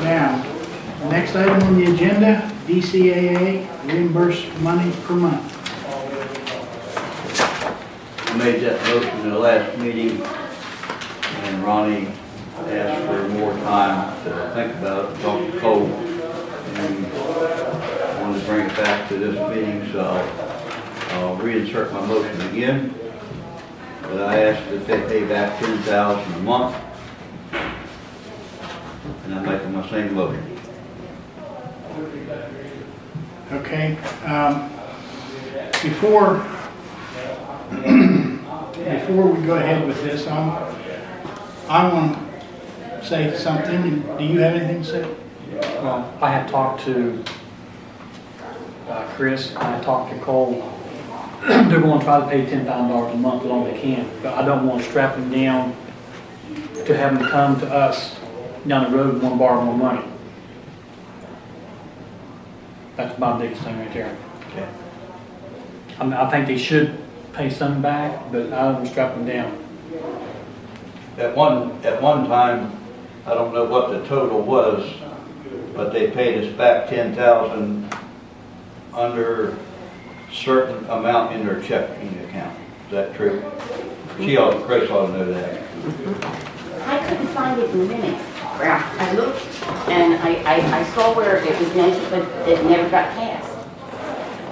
Now, next item on the agenda, DCAA reimburse money per month. I made that motion in the last meeting, and Ronnie asked for more time to think about it, talk to Cole, and wanted to bring it back to this meeting, so I'll reinsert my motion again. But I asked that they pay back $10,000 a month, and I'm making my same motion. Okay, before we go ahead with this, I want to say something. Do you have anything to say? Well, I have talked to Chris, I have talked to Cole. They're going to try to pay $10,000 a month as long as they can, but I don't want to strap them down to have them come to us down the road and want to borrow more money. That's my biggest thing right there. Okay. I mean, I think they should pay some back, but I don't want to strap them down. At one time, I don't know what the total was, but they paid us back $10,000 under certain amount in their checking account. Is that true? Chris ought to know that. I couldn't find it in the minutes. I looked and I saw where it was mentioned, but it never got passed.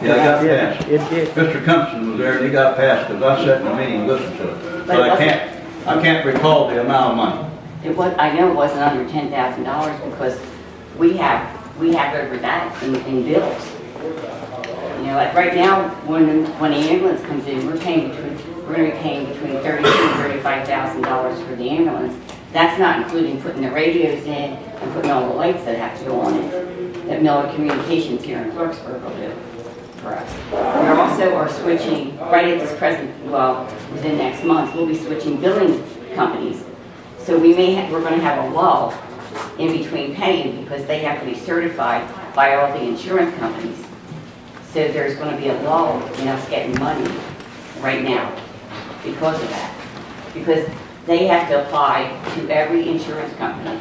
Yeah, I got passed. It did. Mr. Compton was there and he got passed because I sat in the meeting and listened to it. But I can't recall the amount of money. It was, I know it wasn't under $10,000 because we have over that in bills. You know, like right now, when the ambulance comes in, we're going to be paying between $32,000 and $35,000 for the ambulance. That's not including putting the radios in and putting all the lights that have to go on it, that Miller Communications here in Clarksburg will do for us. We also are switching, right at this present, well, within next month, we'll be switching billing companies. So we're going to have a lull in between paying because they have to be certified by all the insurance companies. So there's going to be a lull in us getting money right now because of that. Because they have to apply to every insurance company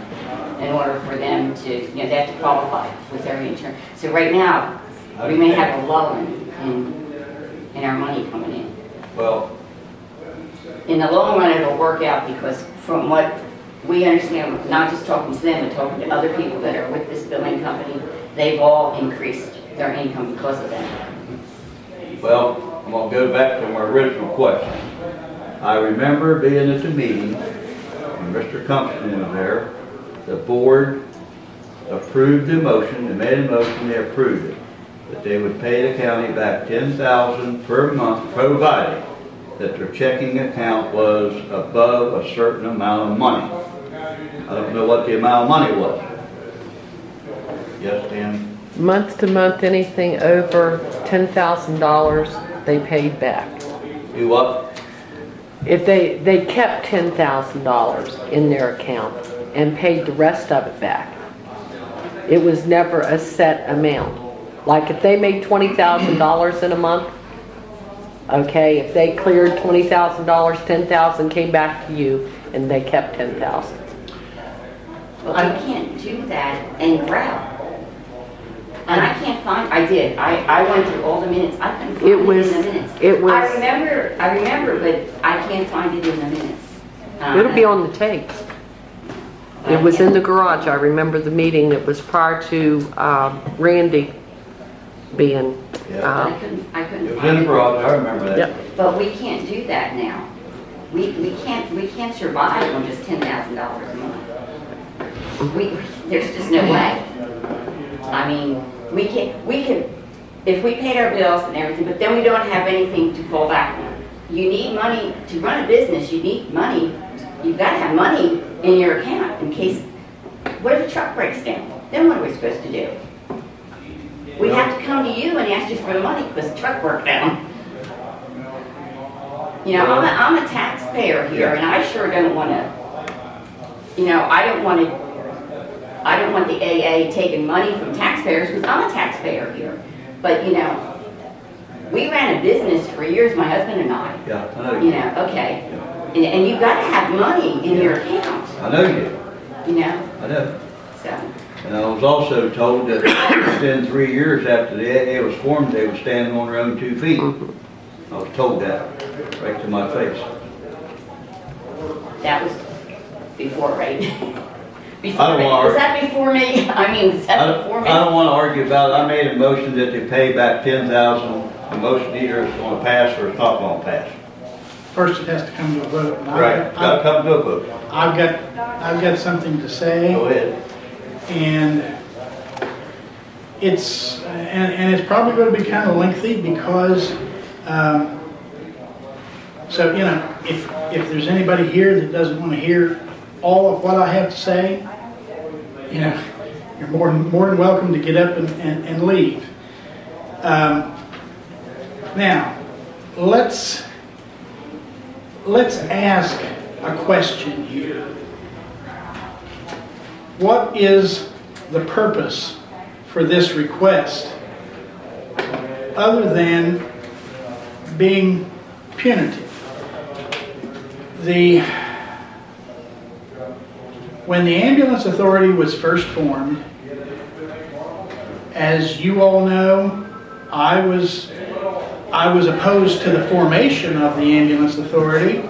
in order for them to, you know, they have to qualify with every insurance. So right now, we may have a lull in our money coming in. Well, In the long run, it'll work out because from what we understand, not just talking to them, but talking to other people that are with this billing company, they've all increased their income because of that. well, I'm going to go back to my original question. I remember being at the meeting when Mr. Compton was there. The board approved the motion, they made a motion, they approved it. That they would pay the county back $10,000 per month, provided that their checking account was above a certain amount of money. I don't know what the amount of money was. Yes, Dan? Month to month, anything over $10,000, they paid back. Do what? If they kept $10,000 in their account and paid the rest of it back. It was never a set amount. Like if they made $20,000 in a month, okay, if they cleared $20,000, $10,000 came back to you and they kept $10,000. But we can't do that and grab. And I can't find, I went through all the minutes, I couldn't find it in the minutes. I remember, but I can't find it in the minutes. It'll be on the tapes. It was in the garage. I remember the meeting. It was prior to Randy being. Yeah. I couldn't It was find in the it. garage, I remember that. Yep. But we can't do that now. We can't survive on just $10,000 a month. There's just no way. I mean, we can, if we paid our bills and everything, but then we don't have anything to fall back on. You need money to run a business. You need money. You've got to have money in your account in case, what if a truck breaks down? Then what are we supposed to do? We have to come to you and ask you for the money because the truck broke down. You know, I'm a taxpayer here, and I sure don't want to, you know, I don't want the AA taking money from taxpayers because I'm a taxpayer here. But, you know, we ran a business for years, my husband and I. Yeah, I know You know, okay. And you've got to have money in your account, I know you do. you know, I know. so. And I was also told that within 3 years after the AA was formed, they would stand on their own 2 feet. I was told that, right to my face. That was before, right? Before I don't me. want- Was that before me? I mean, was I that before me? don't want to argue about it. I made a motion that they pay back 10,000. The motion either is going to pass or it's not going to pass. First, it has to come to a vote. And Right, got to come to a vote. I've got something to say. Go ahead. And it's, and it's probably going to be kind of lengthy because, so, you know, if there's anybody here that doesn't want to hear all of what I have to say, you know, you're more than welcome to get up and leave. Now, let's ask a question here. What is the purpose for this request other than being punitive? When the Ambulance Authority was first formed, as you all know, I was opposed to the formation of the Ambulance Authority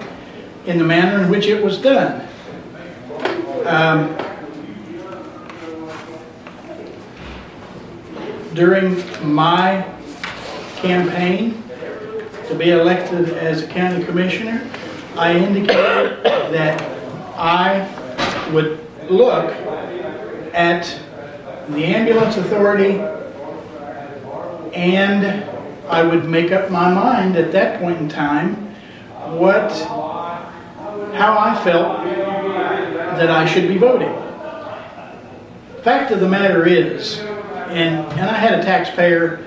in the manner in which it was done. During my campaign to be elected as a county commissioner, I indicated that I would look at the Ambulance Authority and I would make up my mind at that point in time how I felt that I should be voting. Fact of the matter is, and I had a taxpayer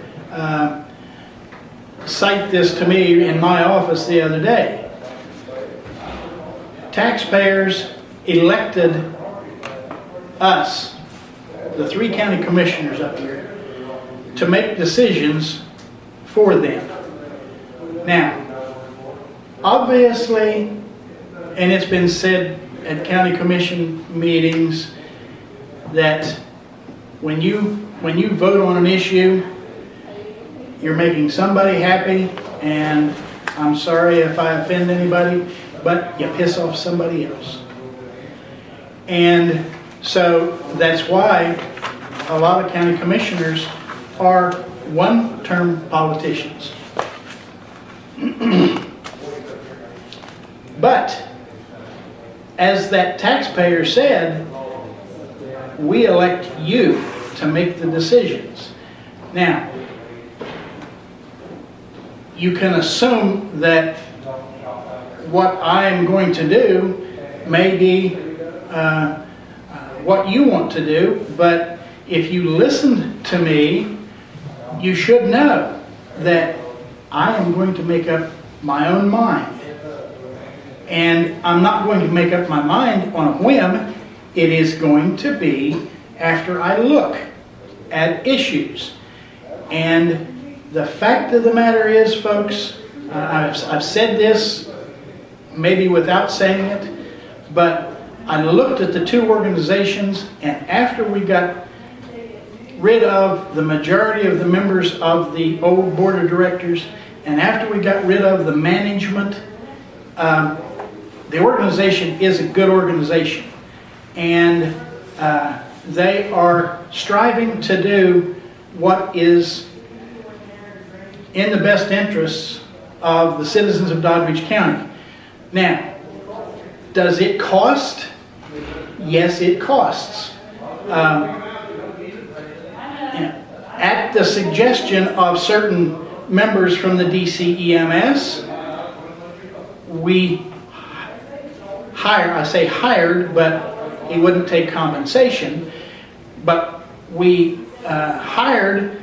cite this to me in my office the other day. Taxpayers elected us, the 3 county commissioners up here, to make decisions for them. Now, obviously, and it's been said at county commission meetings that when you vote on an issue, you're making somebody happy, and I'm sorry if I offend anybody, but you piss off somebody else. And so that's why a lot of county commissioners are one-term politicians. But, as that taxpayer said, we elect you to make the decisions. Now, you can assume that what I'm going to do may be what you want to do, but if you listen to me, you should know that I am going to make up my own mind. And I'm not going to make up my mind on a whim. It is going to be after I look at issues. And the fact of the matter is, folks, I've said this maybe without saying it, but I looked at the 2 organizations, and after we got rid of the majority of the members of the old board of directors, and after we got rid of the management, the organization is a good organization, and they are striving to do what is in the best interests of the citizens of Doddridge County. Now, does it cost? Yes, it costs. At the suggestion of certain members from the DCEMS, we hired, but he wouldn't take compensation, but we hired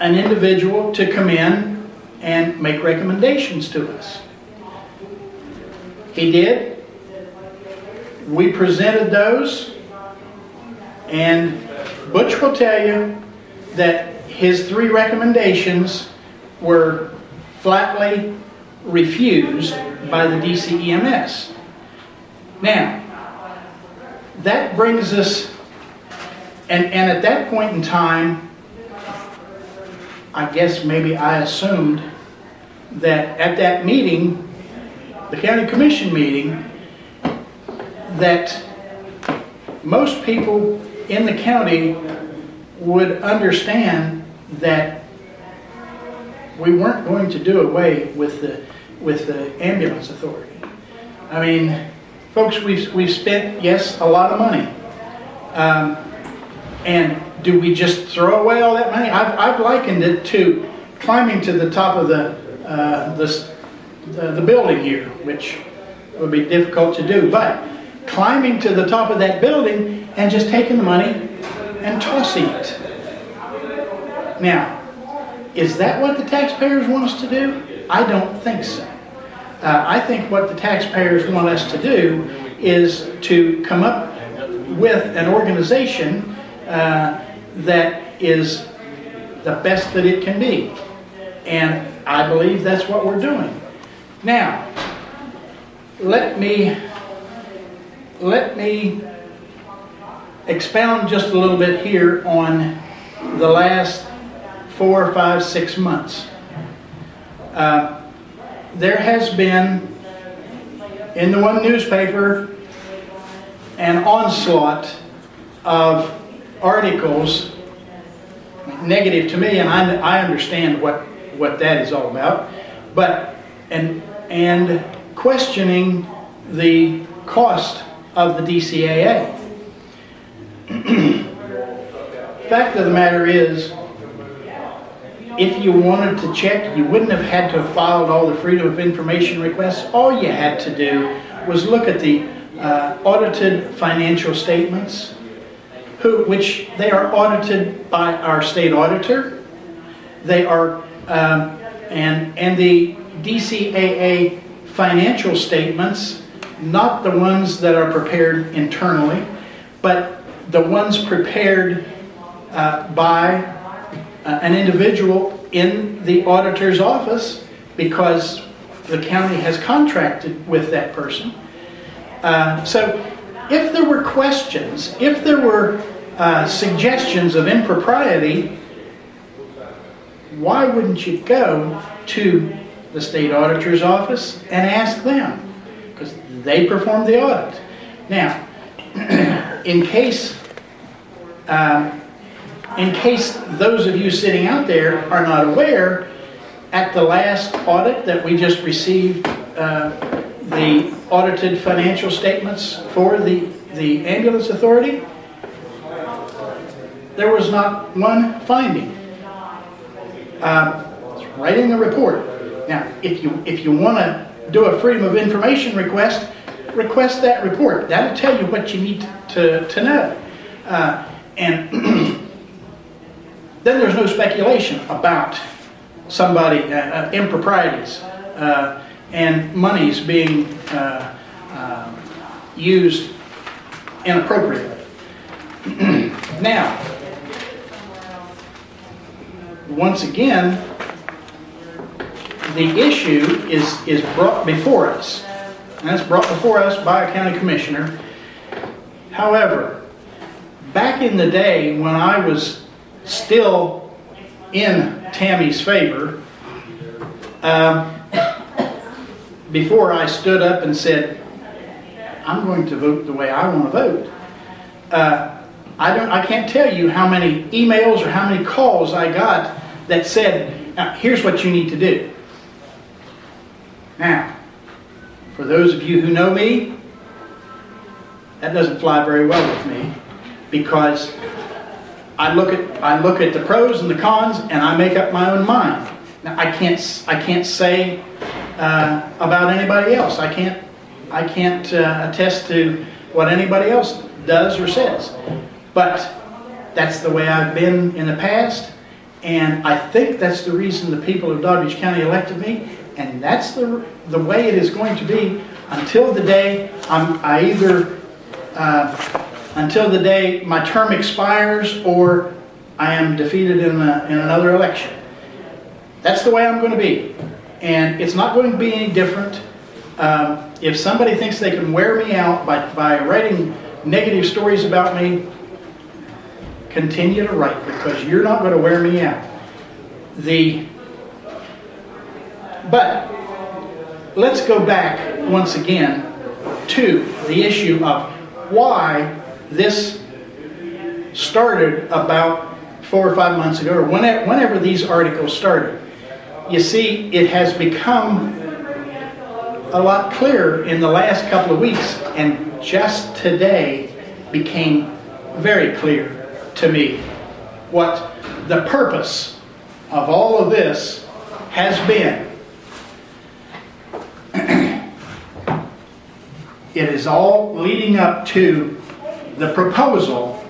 an individual to come in and make recommendations to us. He did. We presented those, and Butch will tell you that his 3 recommendations were flatly refused by the DCEMS. Now, that brings us And at that point in time, I guess maybe I assumed that at that meeting, the county commission meeting, that most people in the county would understand that we weren't going to do away with the ambulance authority. I mean, folks, we've spent, yes, a lot of money. And do we just throw away all that money? I've likened it to climbing to the top of the building here, which would be difficult to do, but climbing to the top of that building and just taking the money and tossing it. Now, is that what the taxpayers want us to do? I don't think so. I think what the taxpayers want us to do is to come up with an organization that is the best that it can be. And I believe that's what we're doing. Now, let me expound just a little bit here on the last 4, 5, 6 months. There has been, in the one newspaper, an onslaught of articles, negative to me, and I understand what that is all about, but and questioning the cost of the DCAA. Fact of the matter is, if you wanted to check, you wouldn't have had to have filed all the Freedom of Information requests. All you had to do was look at the audited financial statements, which they are audited by our state auditor. They are, and the DCAA financial statements, not the ones that are prepared internally, but the ones prepared by an individual in the auditor's office, because the county has contracted with that person. So if there were questions, if there were suggestions of impropriety, why wouldn't you go to the state auditor's office and ask them? Because they performed the audit. Now, in case those of you sitting out there are not aware, at the last audit that we just received, the audited financial statements for the ambulance authority, there was not one finding. It's right in the report. Now, if you want to do a Freedom of Information request that report. That'll tell you what you need to know. And then there's no speculation about somebody, improprieties, and monies being used inappropriately. Now, once again, the issue is brought before us, and that's brought before us by a county commissioner. However, back in the day when I was still in Tammy's favor, before I stood up and said, I'm going to vote the way I want to vote, I can't tell you how many emails or how many calls I got that said, here's what you need to do. Now, for those of you who know me, that doesn't fly very well with me, because I look at the pros and the cons and I make up my own mind. Now, I can't say about anybody else. I can't attest to what anybody else does or says. But that's the way I've been in the past, and I think that's the reason the people of Dogbeach County elected me, and that's the way it is going to be until the day until the day my term expires or I am defeated in another election. That's the way I'm going to be, and it's not going to be any different. If somebody thinks they can wear me out by writing negative stories about me, continue to write because you're not going to wear me out. But let's go back once again to the issue of why this started about 4 or 5 months ago, or whenever these articles started. You see, it has become a lot clearer in the last couple of weeks, and just today became very clear to me what the purpose of all of this has been. It is all leading up to the proposal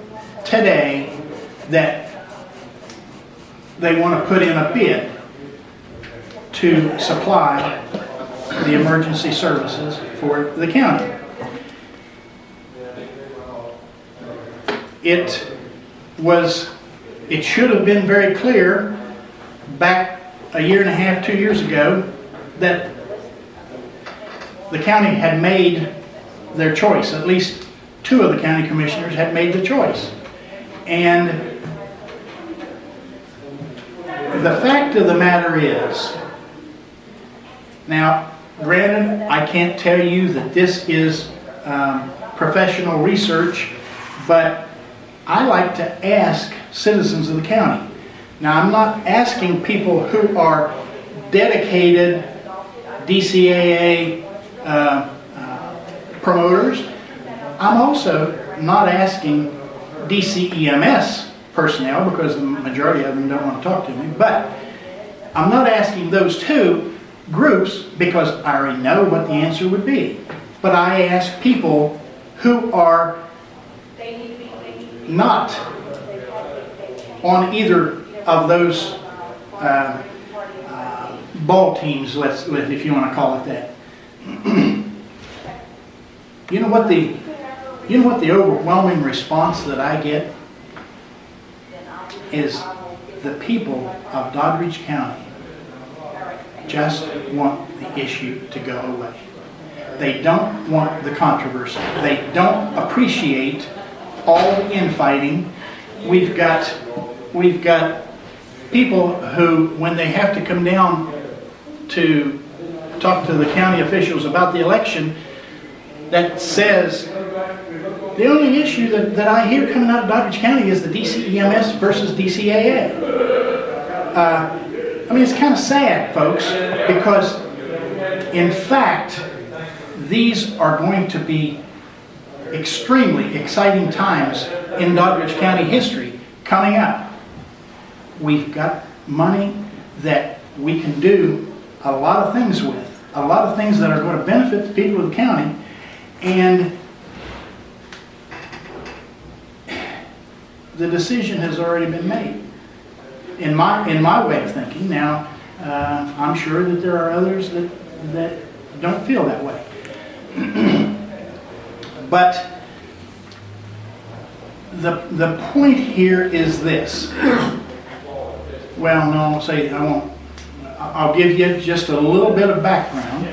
today that they want to put in a bid to supply the emergency services for the county. It should have been very clear back a year and a half, 2 years ago, that the county had made their choice. At least 2 of the county commissioners had made the choice. And the fact of the matter is, now, granted, I can't tell you that this is professional research, but I like to ask citizens of the county. Now, I'm not asking people who are dedicated DCAA promoters. I'm also not asking DCEMS personnel, because the majority of them don't want to talk to me, but I'm not asking those 2 groups because I already know what the answer would be. But I ask people who are not on either of those ball teams, if you want to call it that. You know what the overwhelming response that I get is the people of Doddridge County just want the issue to go away. They don't want the controversy. They don't appreciate all the infighting. We've got people who, when they have to come down to talk to the county officials about the election, that says the only issue that I hear coming out of Doddridge County is the DCEMS versus DCAA. I mean, it's kind of sad, folks, because in fact, these are going to be extremely exciting times in Doddridge County history coming up. We've got money that we can do a lot of things with, a lot of things that are going to benefit the people of the county, and the decision has already been made. In my way of thinking. Now, I'm sure that there are others that don't feel that way. But the point here is this. Well, no, I won't. I'll give you just a little bit of background.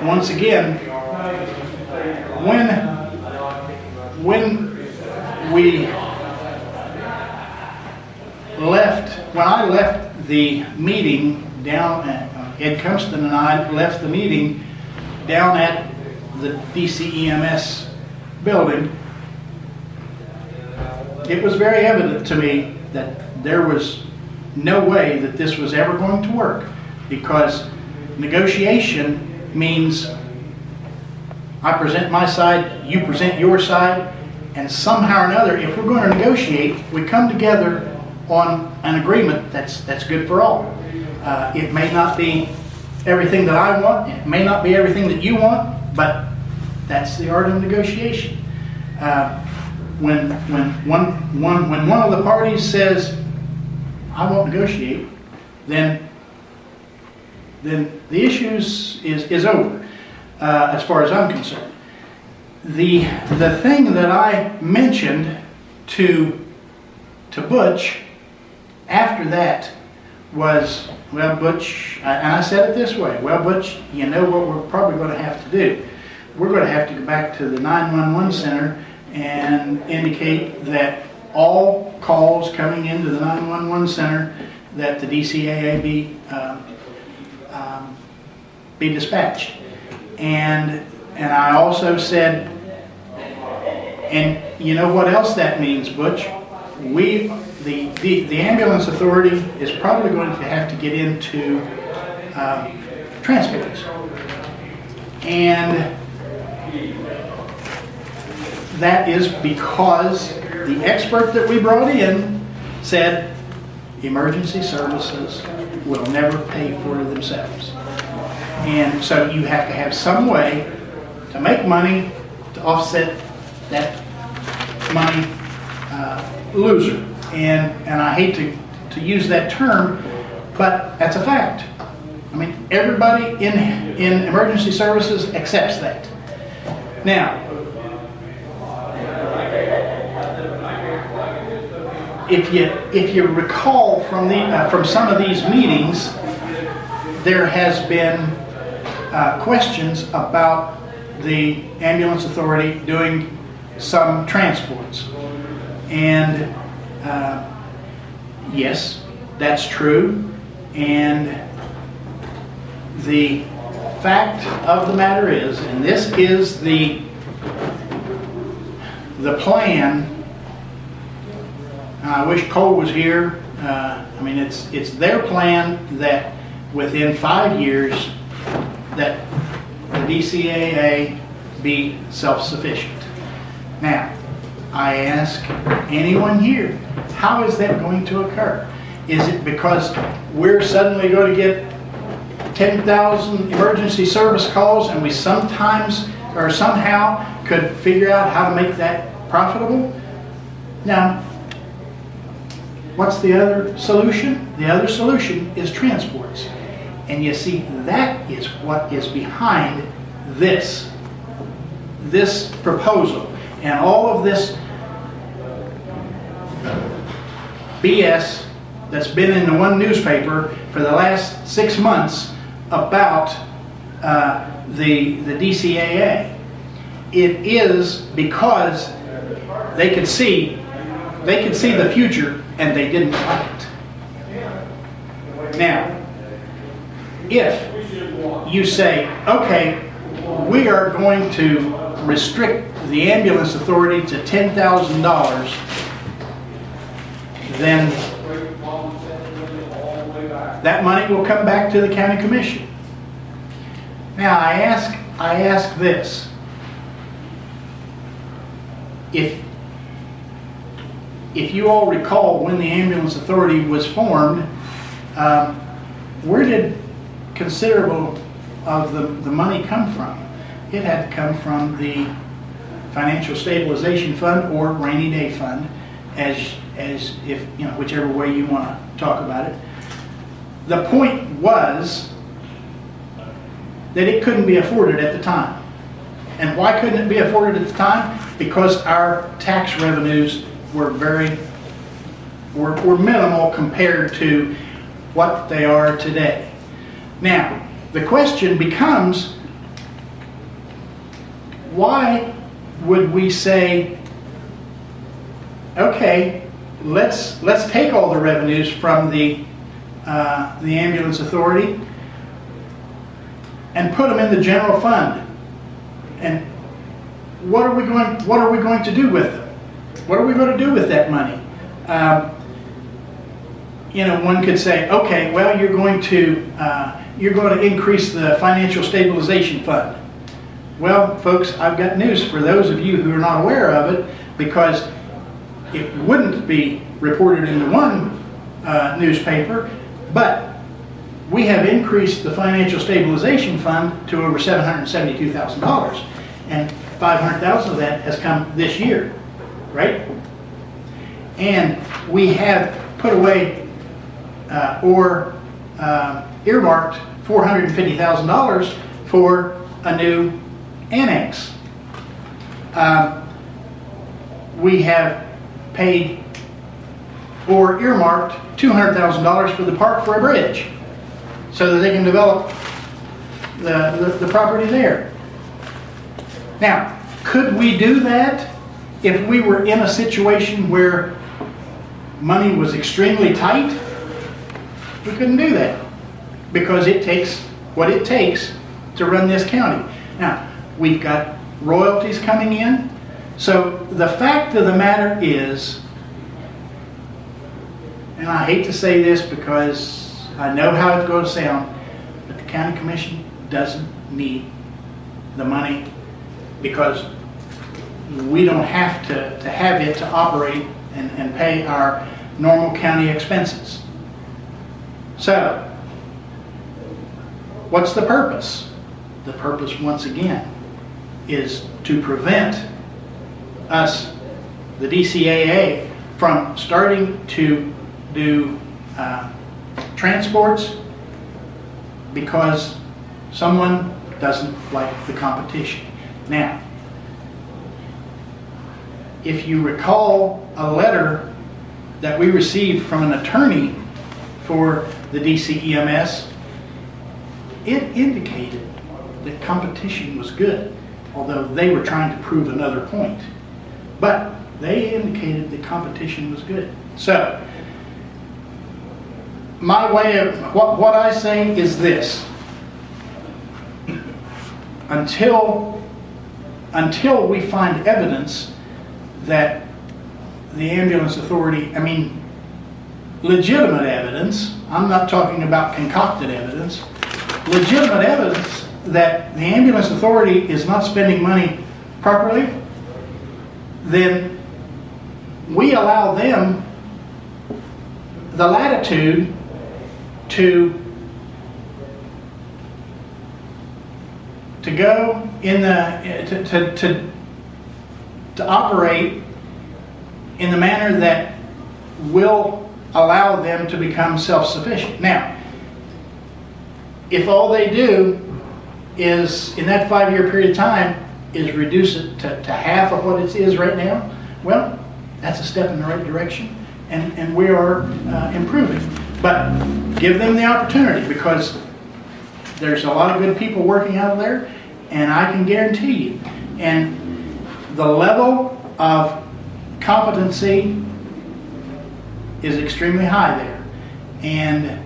Once again, when I left the meeting down at, Ed Cumston and I left the meeting down at the DCEMS building, it was very evident to me that there was no way that this was ever going to work, because negotiation means I present my side, you present your side, and somehow or another, if we're going to negotiate, we come together on an agreement that's good for all. It may not be everything that I want, it may not be everything that you want, but that's the art of negotiation. When one of the parties says, I won't negotiate, then the issue is over, as far as I'm concerned. The thing that I mentioned to Butch after that was, well, Butch, and I said it this way, well, Butch, you know what we're probably going to have to do? We're going to have to go back to the 911 center and indicate that all calls coming into the 911 center, that the DCAA be dispatched. And I also said, and you know what else that means, Butch? The ambulance authority is probably going to have to get into transports. And that is because the expert that we brought in said emergency services will never pay for themselves. And so you have to have some way to make money to offset that money loser. And I hate to use that term, but that's a fact. I mean, everybody in emergency services accepts that. Now, if you recall from some of these meetings, there has been questions about the ambulance authority doing some transports. And yes, that's true. And the fact of the matter is, and this is the plan. I wish Cole was here. I mean, it's their plan that within 5 years that the DCAA be self-sufficient. Now, I ask anyone here, how is that going to occur? Is it because we're suddenly going to get 10,000 emergency service calls and we sometimes or somehow could figure out how to make that profitable? Now, what's the other solution? The other solution is transports. And you see, that is what is behind this proposal. And all of this BS that's been in the one newspaper for the last 6 months about the DCAA. It is because they could see the future and they didn't like it. Now, if you say, okay, we are going to restrict the ambulance authority to $10,000, then that money will come back to the county commission. Now, I ask this. If you all recall when the ambulance authority was formed, where did considerable of the money come from? It had to come from the financial stabilization fund or rainy day fund, as if, whichever way you want to talk about it. The point was that it couldn't be afforded at the time. And why couldn't it be afforded at the time? Because our tax revenues were minimal compared to what they are today. Now, the question becomes, why would we say, okay, let's take all the revenues from the ambulance authority and put them in the general fund, and what are we going to do with them? What are we going to do with that money? One could say, okay, well, you're going to increase the financial stabilization fund. Well, folks, I've got news for those of you who are not aware of it, because it wouldn't be reported in the one newspaper, but we have increased the financial stabilization fund to over $772,000, and $500,000 of that has come this year, right? And we have put away earmarked $450,000 for a new annex. We have paid or earmarked $200,000 for the park for a bridge, so that they can develop the property there. Now, could we do that if we were in a situation where money was extremely tight, we couldn't do that because it takes what it takes to run this county. Now, we've got royalties coming in. So the fact of the matter is, and I hate to say this because I know how it's going to sound, but the county commission doesn't need the money because we don't have to have it to operate and pay our normal county expenses. So, what's the purpose? The purpose, once again, is to prevent us, the DCAA, from starting to do transports because someone doesn't like the competition. Now, if you recall a letter that we received from an attorney for the DCEMS, it indicated that competition was good, although they were trying to prove another point. But they indicated that competition was good. So, my way of, what I say is this. Until we find evidence that the ambulance authority, I mean, legitimate evidence, I'm not talking about concocted evidence, legitimate evidence that the ambulance authority is not spending money properly, then we allow them the latitude to go in the to operate in the manner that will allow them to become self-sufficient. Now, if all they do is in that 5-year period of time is reduce it to half of what it is right now, well, that's a step in the right direction, and we are improving. But give them the opportunity, because there's a lot of good people working out there, and I can guarantee you, and the level of competency is extremely high there, and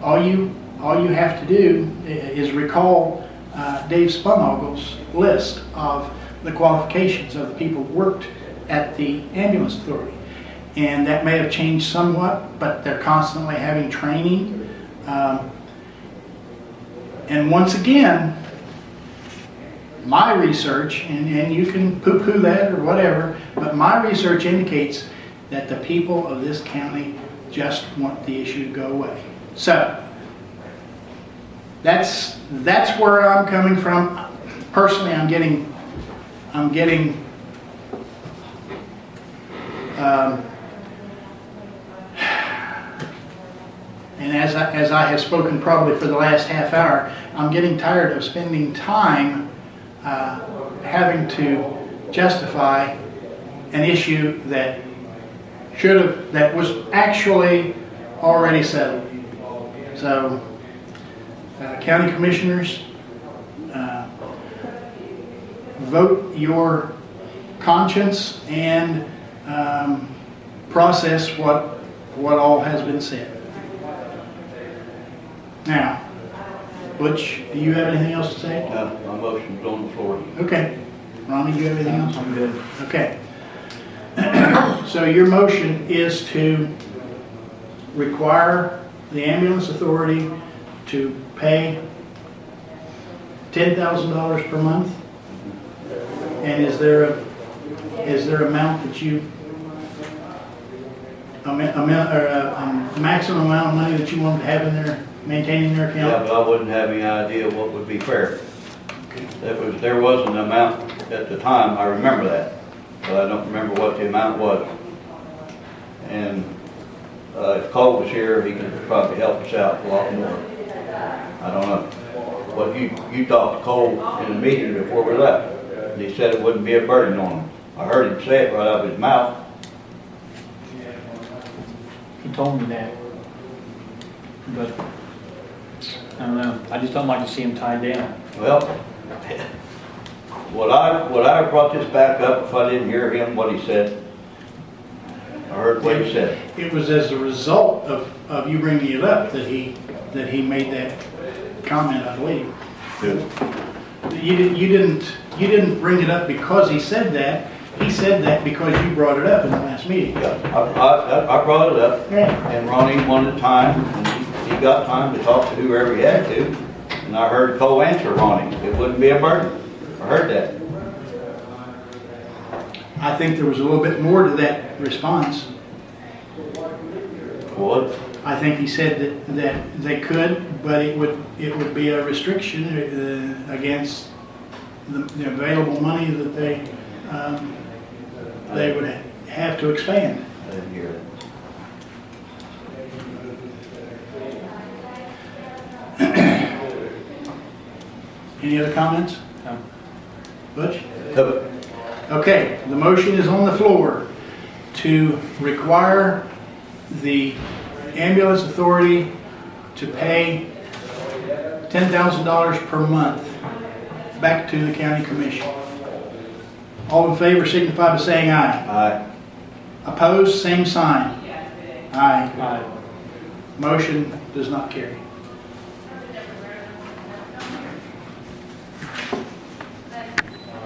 all you have to do is recall Dave Spunogle's list of the qualifications of the people who worked at the ambulance authority. And that may have changed somewhat, but they're constantly having training. And once again, my research, and you can poo-poo that or whatever, but my research indicates that the people of this county just want the issue to go away. So, that's where I'm coming from. Personally, I'm getting and as I have spoken probably for the last half hour, I'm getting tired of spending time having to justify an issue that was actually already settled. So, county commissioners, vote your conscience and process what all has been said. Now, Butch, do you have anything else to say? No, my motion's on the floor. Okay. Ronnie, do you have anything else? I'm good. Okay. So your motion is to require the ambulance authority to pay $10,000 per month? And is there amount that you, a maximum amount of money that you want to have in there, maintaining their account? Yeah, but I wouldn't have any idea what would be fair. There was an amount at the time, I remember that, but I don't remember what the amount was. And if Cole was here, he could probably help us out a lot more. I don't know. But you talked to Cole in the meeting before we left, and he said it wouldn't be a burden on him. I heard him say it right out of his mouth. He told me that. But, I don't know, I just don't like to see him tied down. Well, Would I have brought this back up if I didn't hear him, what he said? I heard what he said. It was as a result of you bringing it up that he made that comment, I believe. Good. You didn't bring it up because he said that. He said that because you brought it up in the last meeting. Yeah, I brought it up, Yeah. and Ronnie wanted time, and he got time to talk to whoever he had to, and I heard Cole answer Ronnie, it wouldn't be a burden. I heard that. I think there was a little bit more to that response. What? I think he said that they could, but it would be a restriction against the available money that they would have to expand. I didn't hear it. Any other comments? No. Butch? No. Okay, the motion is on the floor to require the ambulance authority to pay $10,000 per month back to the county commission. All in favor signify by saying aye. Aye. Opposed, same sign. Aye. Aye. Motion does not carry.